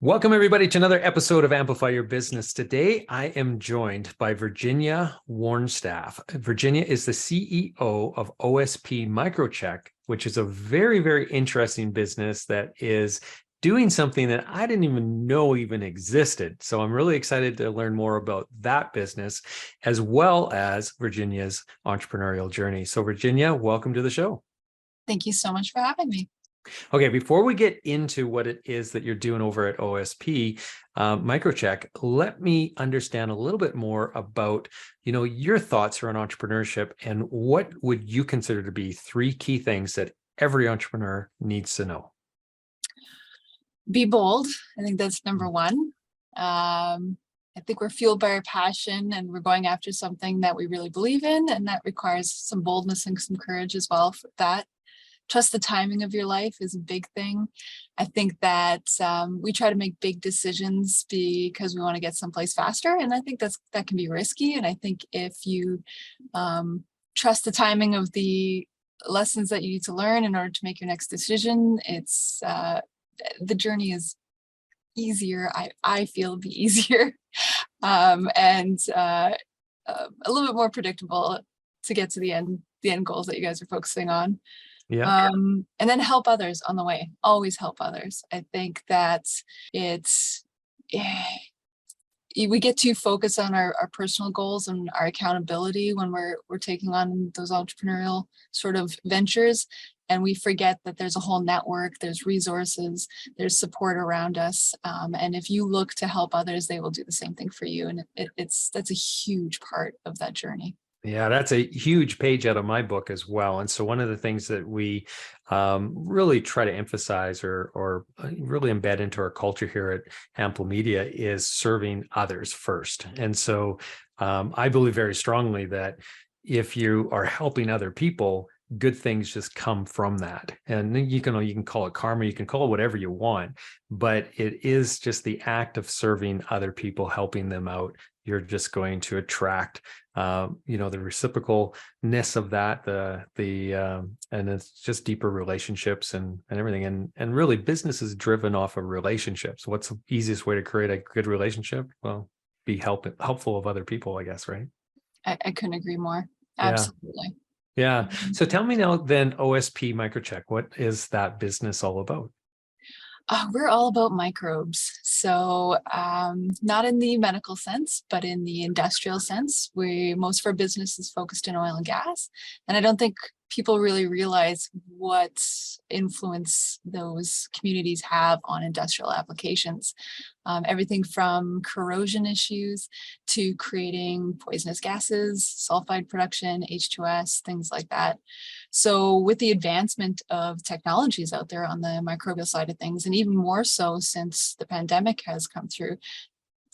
Welcome, everybody, to another episode of Amplify Your Business. Today, I am joined by Virginia Wornstaff. Virginia is the CEO of OSP Microcheck, which is a very, very interesting business that is doing something that I didn't even know even existed. So I'm really excited to learn more about that business, as well as Virginia's entrepreneurial journey. So Virginia, welcome to the show. Thank you so much for having me. Okay, before we get into what it is that you're doing over at OSP Microcheck, let me understand a little bit more about, your thoughts around entrepreneurship and what would you consider to be three key things that every entrepreneur needs to know? Be bold. I think that's number one. I think we're fueled by our passion and we're going after something that we really believe in, and that requires some boldness and some courage as well for that. Trust the timing of your life is a big thing. I think that we try to make big decisions because we want to get someplace faster. And I think that can be risky. And I think if you trust the timing of the lessons that you need to learn in order to make your next decision, it's the journey is easier. I feel it'll be easier and a little bit more predictable to get to the end goals that you guys are focusing on. Yeah. And then help others on the way. Always help others. I think that we get too focused on our personal goals and our accountability when we're taking on those entrepreneurial sort of ventures, and we forget that there's a whole network, there's resources, there's support around us, and if you look to help others, they will do the same thing for you, and that's a huge part of that journey. Yeah, that's a huge page out of my book as well. And so one of the things that we really try to emphasize or really embed into our culture here at Ample Media is serving others first. And so I believe very strongly that if you are helping other people, good things just come from that. And you can call it karma, you can call it whatever you want, but it is just the act of serving other people, helping them out. You're just going to attract, the reciprocalness of that, and it's just deeper relationships and everything. And really, business is driven off of relationships. What's the easiest way to create a good relationship? Well, be helpful of other people, I guess, right? I couldn't agree more. Yeah. Absolutely. Yeah. So tell me now then, OSP Microcheck, what is that business all about? We're all about microbes. So not in the medical sense, but in the industrial sense. Most of our business is focused in oil and gas. And I don't think people really realize what influence those communities have on industrial applications. Everything from corrosion issues to creating poisonous gases, sulfide production, H2S, things like that. So with the advancement of technologies out there on the microbial side of things, and even more so since the pandemic has come through,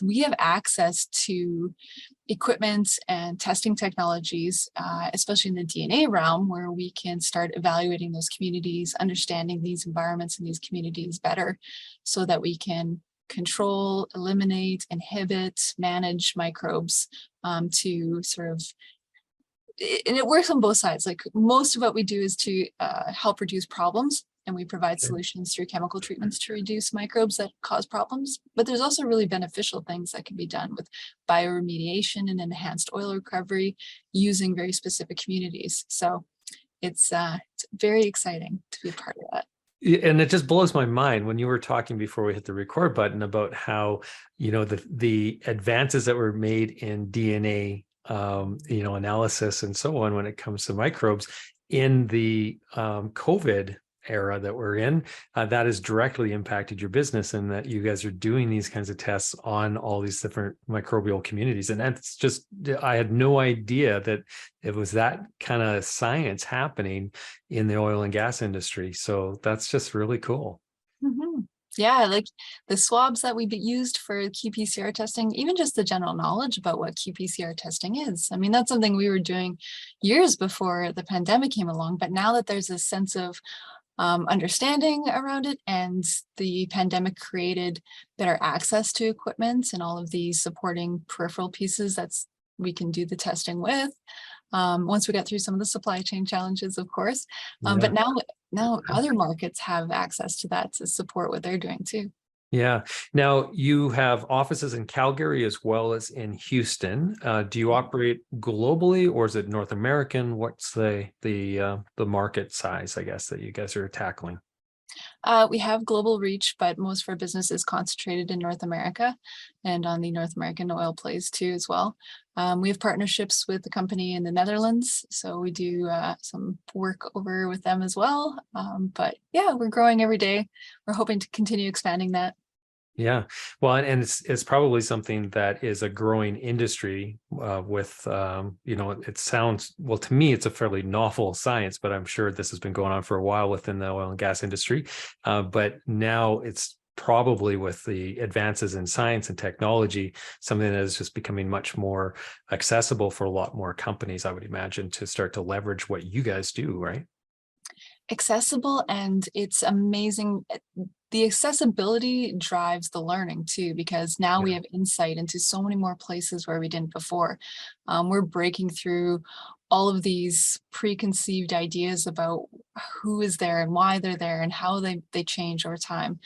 we have access to equipment and testing technologies, especially in the DNA realm, where we can start evaluating those communities, understanding these environments and these communities better so that we can control, eliminate, inhibit, manage microbes to sort of, and it works on both sides. Like most of what we do is to help reduce problems, and we provide solutions through chemical treatments to reduce microbes that cause problems. But there's also really beneficial things that can be done with bioremediation and enhanced oil recovery using very specific communities. So it's very exciting to be a part of that. And it just blows my mind when you were talking before we hit the record button about how, the advances that were made in DNA, analysis and so on when it comes to microbes in the COVID era that we're in, that has directly impacted your business, and that you guys are doing these kinds of tests on all these different microbial communities. And that's just, I had no idea that it was that kind of science happening in the oil and gas industry. So that's just really cool. Mm-hmm. Yeah, like the swabs that we used for qPCR testing, even just the general knowledge about what qPCR testing is. I mean, that's something we were doing years before the pandemic came along. But now that there's a sense of understanding around it, and the pandemic created better access to equipment and all of these supporting peripheral pieces we can do the testing with. Once we got through some of the supply chain challenges, of course, but now other markets have access to that to support what they're doing too. Yeah. Now you have offices in Calgary as well as in Houston. Do you operate globally, or is it North American? What's the market size, I guess, that you guys are tackling? We have global reach, but most of our business is concentrated in North America and on the North American oil plays too as well. We have partnerships with the company in the Netherlands, so we do some work over with them as well. But yeah, we're growing every day. We're hoping to continue expanding that. Yeah, well, and it's probably something that is a growing industry with it sounds, well, to me it's a fairly novel science, but I'm sure this has been going on for a while within the oil and gas industry. But now it's probably, with the advances in science and technology, something that is just becoming much more accessible for a lot more companies, I would imagine, to start to leverage what you guys do, right? Accessible, and it's amazing. The accessibility drives the learning too, because now we Yeah. have insight into so many more places where we didn't before. We're breaking through all of these preconceived ideas about who is there and why they're there and how they change over time.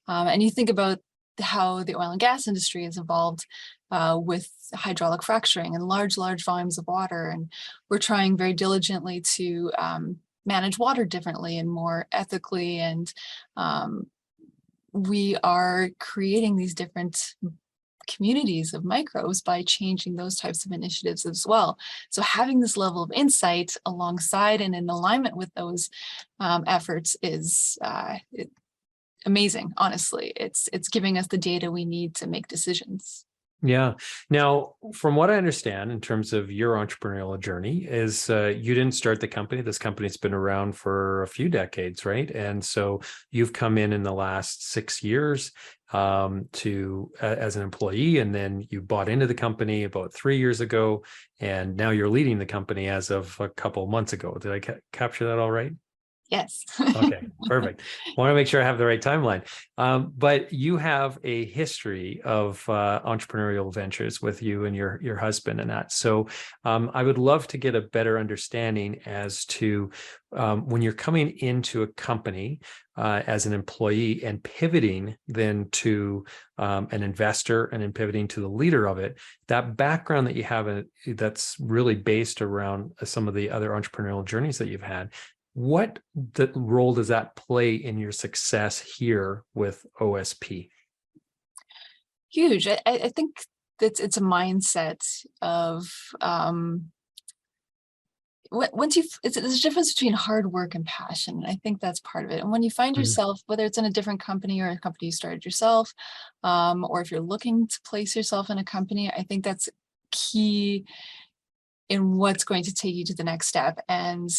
And you think about how the oil and gas industry has evolved with hydraulic fracturing and large volumes of water. And we're trying very diligently to manage water differently and more ethically. And we are creating these different communities of microbes by changing those types of initiatives as well. So having this level of insight alongside and in alignment with those efforts is amazing. Honestly, it's giving us the data we need to make decisions. Yeah. Now, from what I understand, in terms of your entrepreneurial journey, is you didn't start the company. This company's been around for a few decades, right? And so you've come in the last 6 years as an employee, and then you bought into the company about 3 years ago, and now you're leading the company as of a couple of months ago. Did I capture that all right? Yes. Okay, perfect. Want to make sure I have the right timeline. But you have a history of entrepreneurial ventures with you and your husband and that. So I would love to get a better understanding as to when you're coming into a company as an employee and pivoting then to an investor and then pivoting to the leader of it, that background that you have that's really based around some of the other entrepreneurial journeys that you've had. What role does that play in your success here with OSP? Huge. I think that it's a mindset of there's a difference between hard work and passion. And I think that's part of it. And when you find Mhm. yourself, whether it's in a different company or a company you started yourself, or if you're looking to place yourself in a company, I think that's key in what's going to take you to the next step. And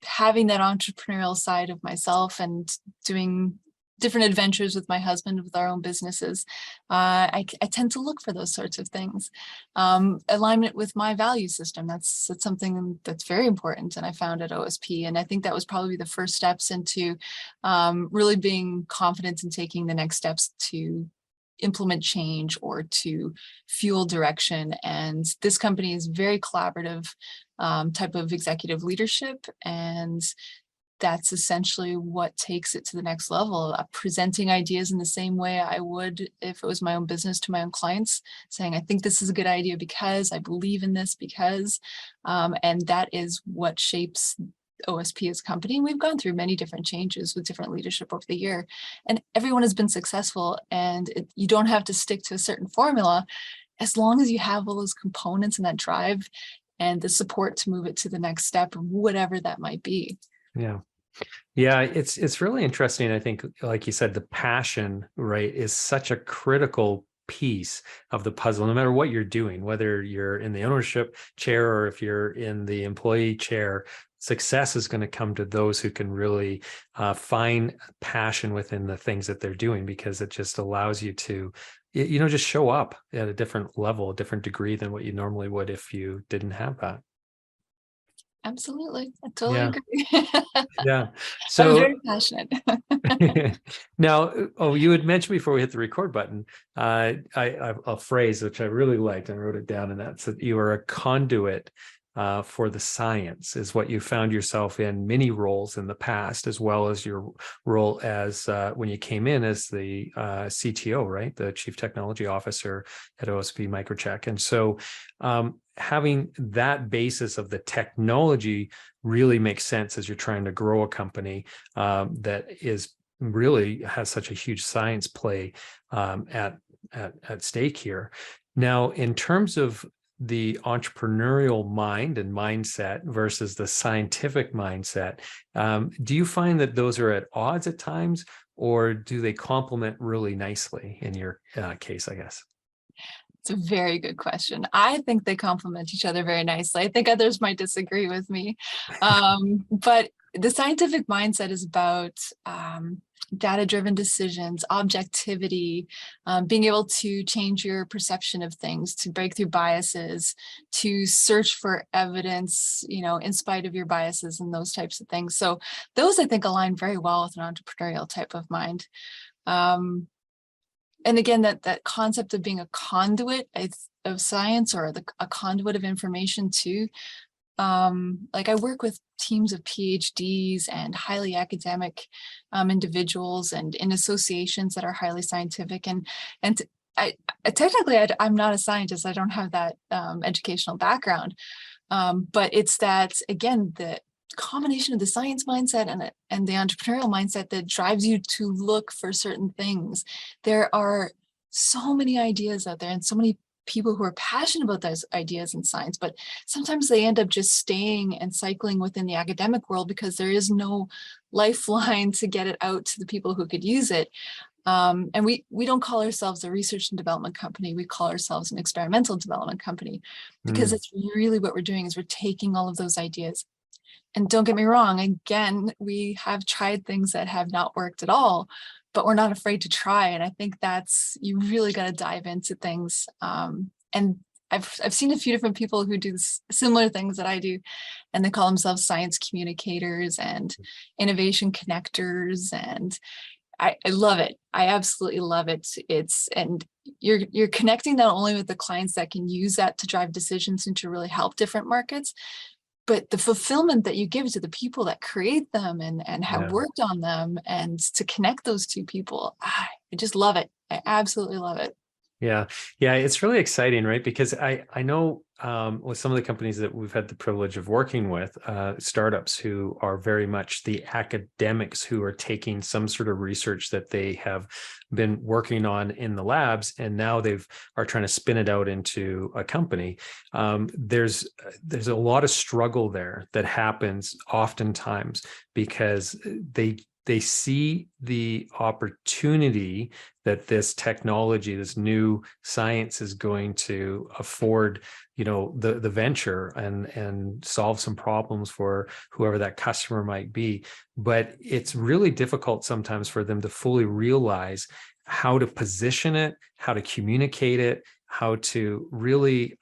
having that entrepreneurial side of myself and doing different adventures with my husband with our own businesses, I tend to look for those sorts of things. Alignment with my value system, that's something that's very important, and I found at OSP, and I think that was probably the first steps into really being confident in taking the next steps to implement change or to fuel direction. And this company is very collaborative type of executive leadership, and that's essentially what takes it to the next level. Presenting ideas in the same way I would if it was my own business to my own clients, saying, I think this is a good idea because I believe in this because, and that is what shapes OSP as a company. And we've gone through many different changes with different leadership over the year, and everyone has been successful, and you don't have to stick to a certain formula as long as you have all those components and that drive and the support to move it to the next step, whatever that might be. Yeah. Yeah, it's really interesting. I think, like you said, the passion, right, is such a critical piece of the puzzle, no matter what you're doing, whether you're in the ownership chair or if you're in the employee chair. Success is going to come to those who can really find passion within the things that they're doing, because it just allows you to, just show up at a different level, a different degree than what you normally would if you didn't have that. Absolutely. I totally Yeah. agree. Yeah. I'm So very passionate. now, oh, you had mentioned before we hit the record button, a phrase which I really liked, and I wrote it down, and that's that you are a conduit for the science is what you found yourself in many roles in the past, as well as your role as when you came in as the CTO, right? The Chief Technology Officer at OSP Microcheck. And so having that basis of the technology really makes sense as you're trying to grow a company that is really has such a huge science play at stake here. Now, in terms of the entrepreneurial mind and mindset versus the scientific mindset, do you find that those are at odds at times, or do they complement really nicely in your case, I guess? It's a very good question. I think they complement each other very nicely. I think others might disagree with me. But the scientific mindset is about data-driven decisions, objectivity, being able to change your perception of things, to break through biases, to search for evidence, in spite of your biases and those types of things. So those, I think, align very well with an entrepreneurial type of mind. And again, that concept of being a conduit of science, or a conduit of information too. Like I work with teams of PhDs and highly academic individuals, and in associations that are highly scientific. And technically, I'm not a scientist. I don't have that educational background. But it's that, again, the combination of the science mindset and the entrepreneurial mindset that drives you to look for certain things. There are so many ideas out there, and so many people who are passionate about those ideas in science, but sometimes they end up just staying and cycling within the academic world because there is no lifeline to get it out to the people who could use it. And we don't call ourselves a research and development company. We call ourselves an experimental development company, because it's really what we're doing is we're taking all of those ideas. And don't get me wrong, again, we have tried things that have not worked at all, but we're not afraid to try. And I think you really got to dive into things. And I've seen a few different people who do similar things that I do, and they call themselves science communicators and innovation connectors. And I love it. I absolutely love it. And you're connecting not only with the clients that can use that to drive decisions and to really help different markets, but the fulfillment that you give to the people that create them and have worked on them, and to connect those two people, I just love it. I absolutely love it. Yeah. It's really exciting, right? Because I know with some of the companies that we've had the privilege of working with, startups who are very much the academics who are taking some sort of research that they have been working on in the labs, and now are trying to spin it out into a company. There's a lot of struggle there that happens oftentimes because they see the opportunity that this technology, this new science is going to afford, the venture and solve some problems for whoever that customer might be. But it's really difficult sometimes for them to fully realize how to position it, how to communicate it, how to really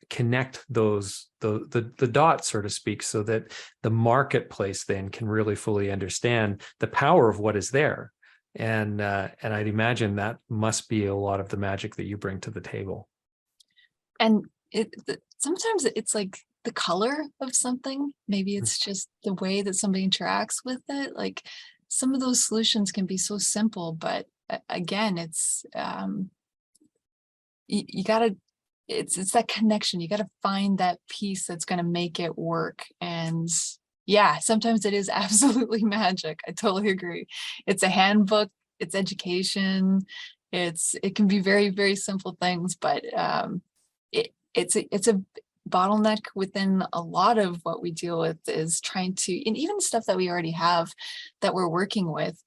connect the dots, so to speak, so that the marketplace then can really fully understand the power of what is there. And I'd imagine that must be a lot of the magic that you bring to the table. And sometimes it's like the color of something. Maybe it's just the way that somebody interacts with it. Like some of those solutions can be so simple, but again, it's you gotta, it's that connection. You gotta find that piece that's gonna make it work. And yeah, sometimes it is absolutely magic. I totally agree. It's a handbook, it's education, it can be very, very simple things, but it's a bottleneck within a lot of what we deal with, is trying to, and even stuff that we already have that we're working with,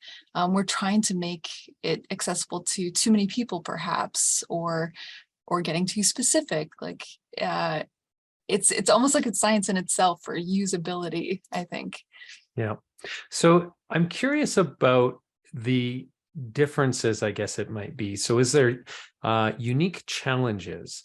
we're trying to make it accessible to too many people perhaps, or getting too specific. Like it's almost like it's science in itself for usability, I think. Yeah. So I'm curious about the differences, I guess it might be. So is there unique challenges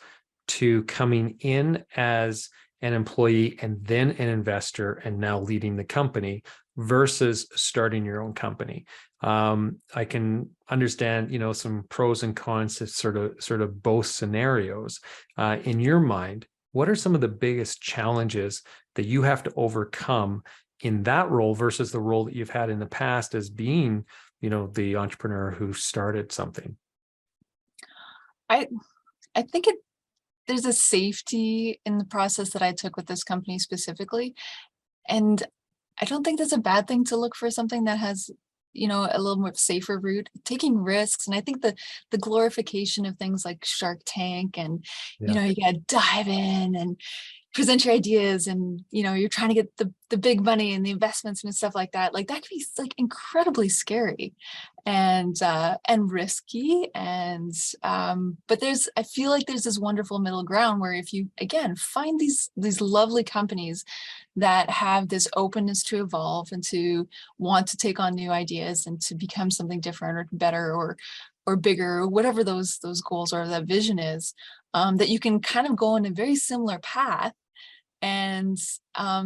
to coming in as an employee and then an investor and now leading the company versus starting your own company? I can understand, some pros and cons to sort of both scenarios. In your mind, what are some of the biggest challenges that you have to overcome in that role versus the role that you've had in the past as being, the entrepreneur who started something? I I think there's a safety in the process that I took with this company specifically. And I don't think that's a bad thing to look for something that has, a little more safer route, taking risks. And I think the glorification of things like Shark Tank and, Yeah. you gotta dive in and present your ideas and, you're trying to get the big money and the investments and stuff like that. Like that can be like incredibly scary and risky. And but I feel like there's this wonderful middle ground where if you again find these lovely companies that have this openness to evolve and to want to take on new ideas and to become something different or better or bigger, or whatever those goals or that vision is, that you can kind of go in a very similar path and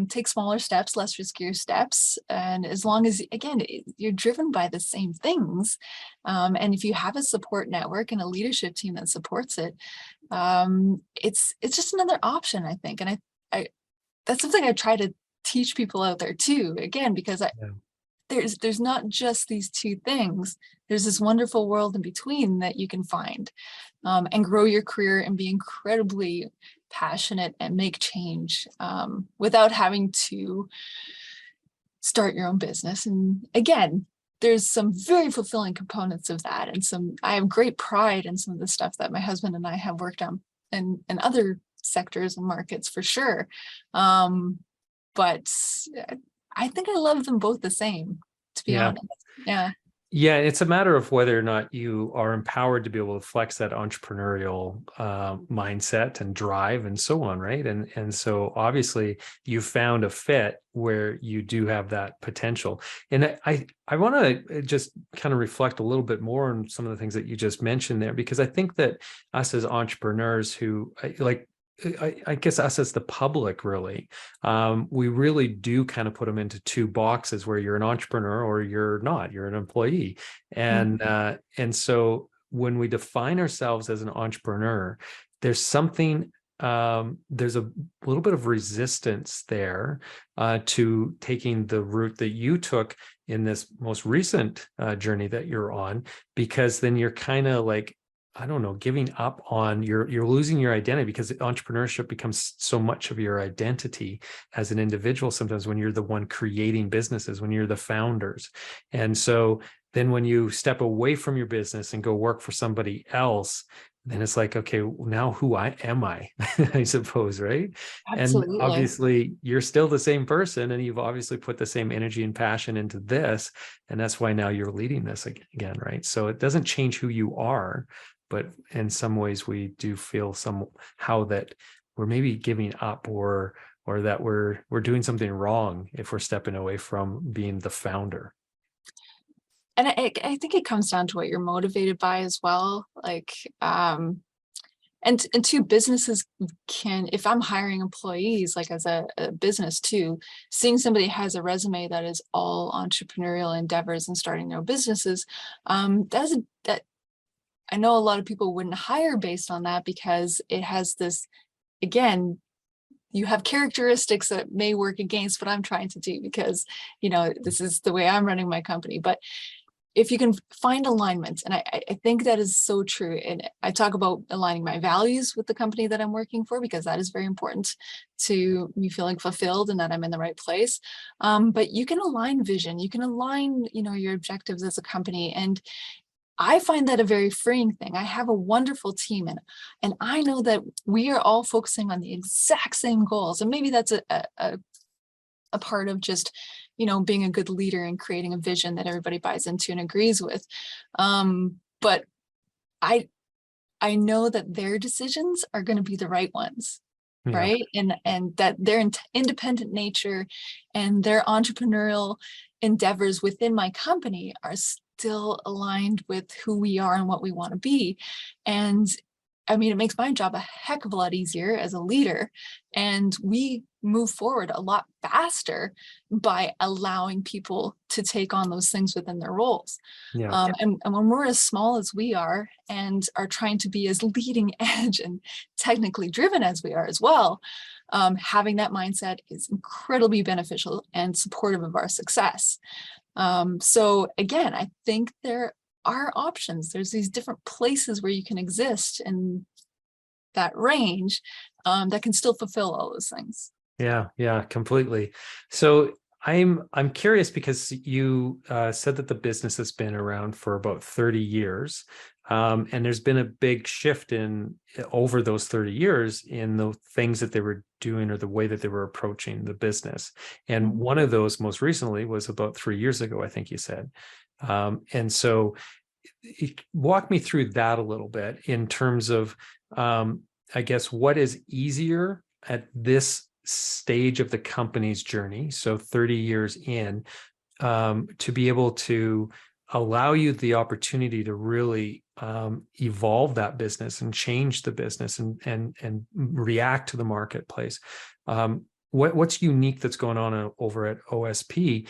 take smaller steps, less riskier steps. And as long as, again, you're driven by the same things, and if you have a support network and a leadership team that supports it, it's just another option, I think. And I that's something I try to teach people out there too, again, because Yeah. there's not just these two things. There's this wonderful world in between that you can find, and grow your career and be incredibly passionate and make change, without having to start your own business. And again, there's some very fulfilling components of that. And I have great pride in some of the stuff that my husband and I have worked on and other sectors and markets for sure. But I think I love them both the same, to be Yeah. honest. Yeah. Yeah, it's a matter of whether or not you are empowered to be able to flex that entrepreneurial mindset and drive and so on, right? And so obviously you found a fit where you do have that potential. And I want to just kind of reflect a little bit more on some of the things that you just mentioned there, because I think that us as entrepreneurs who like I guess us as the public, really, we really do kind of put them into two boxes where you're an entrepreneur or you're not, you're an employee. And so when we define ourselves as an entrepreneur, there's something, there's a little bit of resistance there to taking the route that you took in this most recent journey that you're on, because then you're kind of like, I don't know, giving up on you're losing your identity, because entrepreneurship becomes so much of your identity as an individual sometimes when you're the one creating businesses, when you're the founders. And so then when you step away from your business and go work for somebody else, then it's like, okay, now who am I, I suppose, right? And Absolutely. obviously you're still the same person, and you've obviously put the same energy and passion into this. And that's why now you're leading this again, right? So it doesn't change who you are, but in some ways we do feel somehow that we're maybe giving up or that we're doing something wrong if we're stepping away from being the founder. And I think it comes down to what you're motivated by as well. Like, and two, businesses can, if I'm hiring employees, like as a business too, seeing somebody has a resume that is all entrepreneurial endeavors and starting their own businesses, that I know a lot of people wouldn't hire based on that, because it has this, again, you have characteristics that may work against what I'm trying to do, because, this is the way I'm running my company. But if you can find alignment, and I think that is so true. And I talk about aligning my values with the company that I'm working for, because that is very important to me feeling fulfilled and that I'm in the right place. But you can align vision, you can align, your objectives as a company. And I find that a very freeing thing. I have a wonderful team, and I know that we are all focusing on the exact same goals. And maybe that's a part of just, being a good leader and creating a vision that everybody buys into and agrees with. But I know that their decisions are going to be the right ones. Yeah. Right. And that their independent nature and their entrepreneurial endeavors within my company are still aligned with who we are and what we want to be. And I mean, it makes my job a heck of a lot easier as a leader, and we move forward a lot faster by allowing people to take on those things within their roles. Yeah. And when we're as small as we are and are trying to be as leading edge and technically driven as we are as well, having that mindset is incredibly beneficial and supportive of our success. So again, I think there are options. There's these different places where you can exist in that range, that can still fulfill all those things. Yeah, yeah, completely. So I'm curious because you said that the business has been around for about 30 years. And there's been a big shift in over those 30 years in the things that they were doing or the way that they were approaching the business. And Mhm. one of those most recently was about 3 years ago, I think you said. And so walk me through that a little bit in terms of, I guess, what is easier at this stage of the company's journey, so 30 years in, to be able to allow you the opportunity to really evolve that business and change the business and react to the marketplace. What's unique that's going on over at OSP?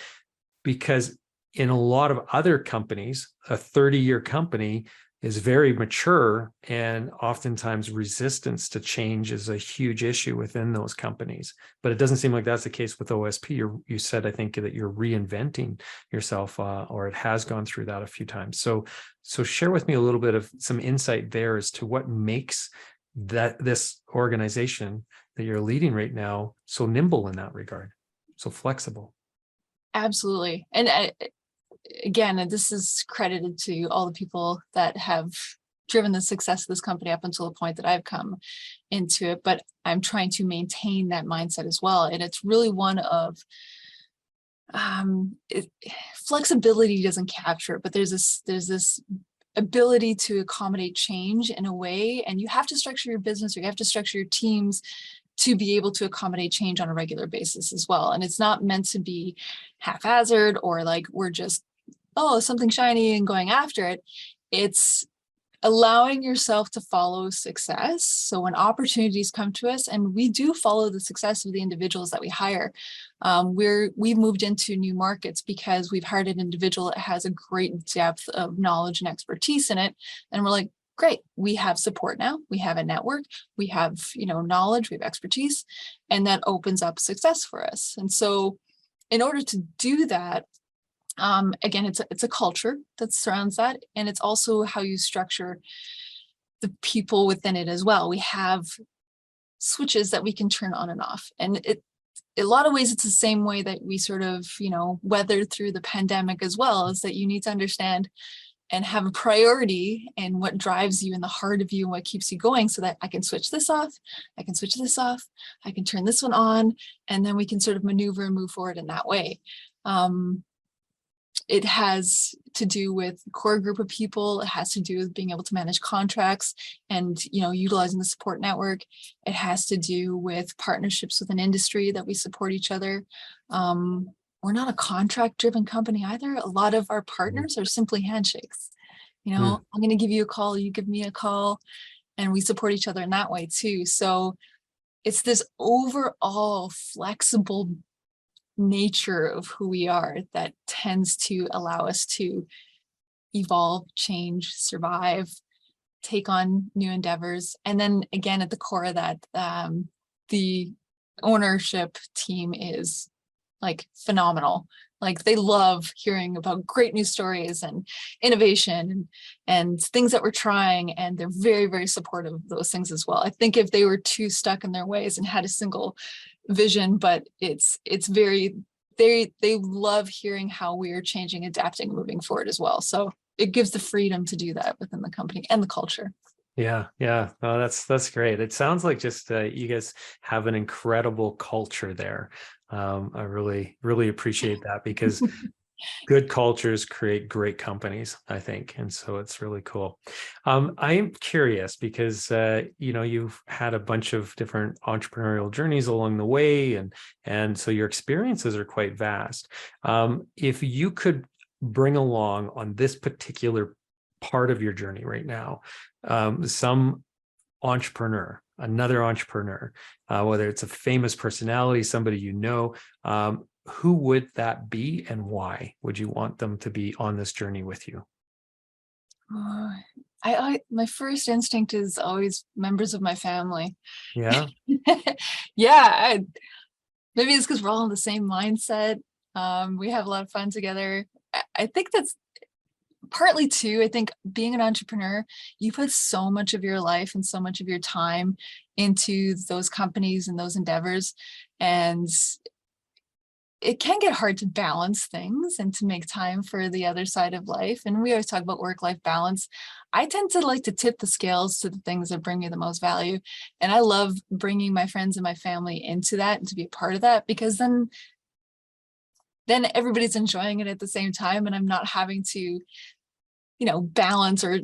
Because in a lot of other companies, a 30-year company is very mature, and oftentimes resistance to change is a huge issue within those companies. But it doesn't seem like that's the case with OSP. You said, I think, that you're reinventing yourself, or it has gone through that a few times. So share with me a little bit of some insight there as to what makes this organization that you're leading right now so nimble in that regard, so flexible. Absolutely. And again, this is credited to all the people that have driven the success of this company up until the point that I've come into it, but I'm trying to maintain that mindset as well. And it's really one of flexibility doesn't capture it, but there's this ability to accommodate change in a way, and you have to structure your business, or you have to structure your teams to be able to accommodate change on a regular basis as well. And it's not meant to be haphazard or like we're just, oh, something shiny and going after it. It's allowing yourself to follow success. So when opportunities come to us, and we do follow the success of the individuals that we hire, we've moved into new markets because we've hired an individual that has a great depth of knowledge and expertise in it. And we're like, great, we have support now. We have a network, we have, knowledge, we have expertise, and that opens up success for us. And so in order to do that, again, it's a culture that surrounds that. And it's also how you structure the people within it as well. We have switches that we can turn on and off. And in a lot of ways, it's the same way that we sort of, weathered through the pandemic as well, is that you need to understand and have a priority in what drives you in the heart of you and what keeps you going, so that I can switch this off, I can switch this off, I can turn this one on, and then we can sort of maneuver and move forward in that way. It has to do with core group of people. It has to do with being able to manage contracts and, utilizing the support network. It has to do with partnerships with an industry that we support each other. We're not a contract driven company either. A lot of our partners are simply handshakes. I'm going to give you a call, you give me a call, and we support each other in that way too. So it's this overall flexible nature of who we are that tends to allow us to evolve, change, survive, take on new endeavors. And then again, at the core of that, the ownership team is like phenomenal. Like they love hearing about great news stories and innovation and things that we're trying. And they're very, very supportive of those things as well. I think if they were too stuck in their ways and had a single vision, but it's very, they love hearing how we are changing, adapting, moving forward as well. So it gives the freedom to do that within the company and the culture. Yeah. Oh, that's great. It sounds like just you guys have an incredible culture there. I really, really appreciate that, because good cultures create great companies, I think. And so it's really cool. I am curious because, you've had a bunch of different entrepreneurial journeys along the way, and so your experiences are quite vast. If you could bring along on this particular part of your journey right now, some entrepreneur, another entrepreneur, whether it's a famous personality, somebody you know, who would that be and why would you want them to be on this journey with you? Oh, my first instinct is always members of my family. Yeah. Yeah, maybe it's because we're all in the same mindset. We have a lot of fun together. I think that's partly too. I think being an entrepreneur, you put so much of your life and so much of your time into those companies and those endeavors, and it can get hard to balance things and to make time for the other side of life. And we always talk about work-life balance. I tend to like to tip the scales to the things that bring me the most value. And I love bringing my friends and my family into that and to be a part of that, because then everybody's enjoying it at the same time. And I'm not having to, balance or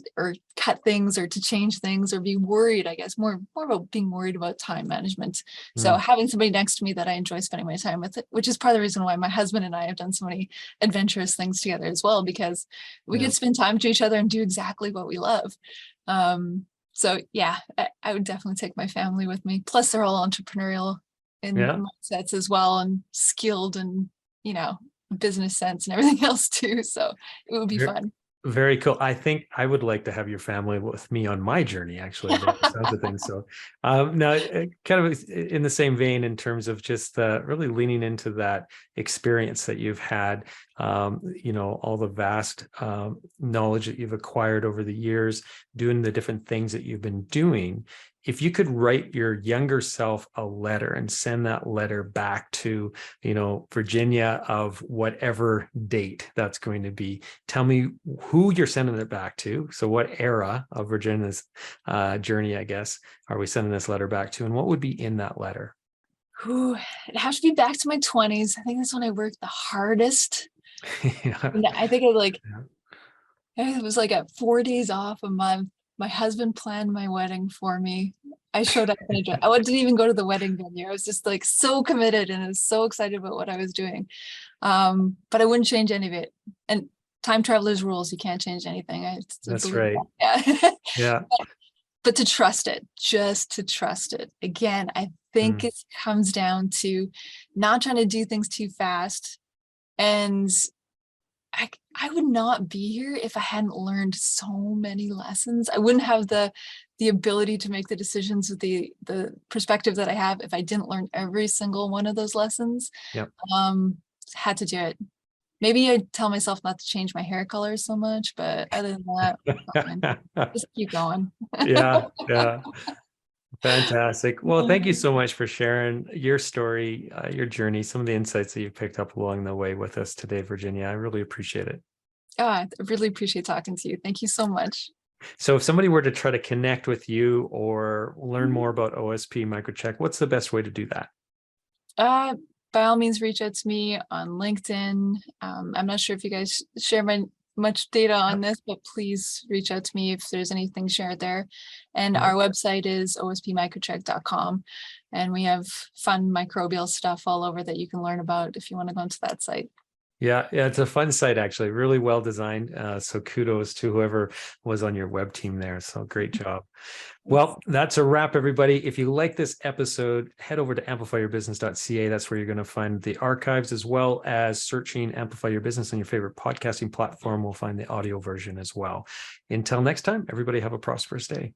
cut things or to change things or be worried, I guess, more about being worried about time management. So having somebody next to me that I enjoy spending my time with, which is part of the reason why my husband and I have done so many adventurous things together as well, because we could spend time to each other and do exactly what we love. So yeah, I would definitely take my family with me. Plus they're all entrepreneurial in mindsets as well, and skilled and, business sense and everything else too. So it would be fun. Very cool. I think I would like to have your family with me on my journey, actually, by the sounds of things. So now kind of in the same vein in terms of just really leaning into that experience that you've had, all the vast knowledge that you've acquired over the years, doing the different things that you've been doing. If you could write your younger self a letter and send that letter back to, Virginia of whatever date that's going to be, tell me who you're sending it back to. So what era of Virginia's journey, I guess, are we sending this letter back to? And what would be in that letter? Ooh, it has to be back to my 20s. I think that's when I worked the hardest. And I think it was like at 4 days off a month. My husband planned my wedding for me. I showed up in a dress. I didn't even go to the wedding venue. I was just like so committed and I was so excited about what I was doing. But I wouldn't change any of it. And time traveler's rules, you can't change anything. That's right. That. Yeah. Yeah. But to trust it, just to trust it. Again, I think it comes down to not trying to do things too fast. And I would not be here if I hadn't learned so many lessons. I wouldn't have the ability to make the decisions with the perspective that I have if I didn't learn every single one of those lessons. Yep. Had to do it. Maybe I tell myself not to change my hair color so much, but other than that, just keep going. Yeah. Fantastic. Well, thank you so much for sharing your story, your journey, some of the insights that you picked up along the way with us today, Virginia. I really appreciate it. Oh, I really appreciate talking to you. Thank you so much. So if somebody were to try to connect with you or learn more about OSP Microcheck, what's the best way to do that? By all means, reach out to me on LinkedIn. I'm not sure if you guys share much data on this, but please reach out to me if there's anything shared there. And our website is ospmicrocheck.com. And we have fun microbial stuff all over that you can learn about if you want to go into that site. Yeah, it's a fun site, actually, really well designed. So kudos to whoever was on your web team there. So great job. Well, that's a wrap, everybody. If you like this episode, head over to amplifyyourbusiness.ca. That's where you're going to find the archives, as well as searching Amplify Your Business on your favorite podcasting platform. We'll find the audio version as well. Until next time, everybody have a prosperous day.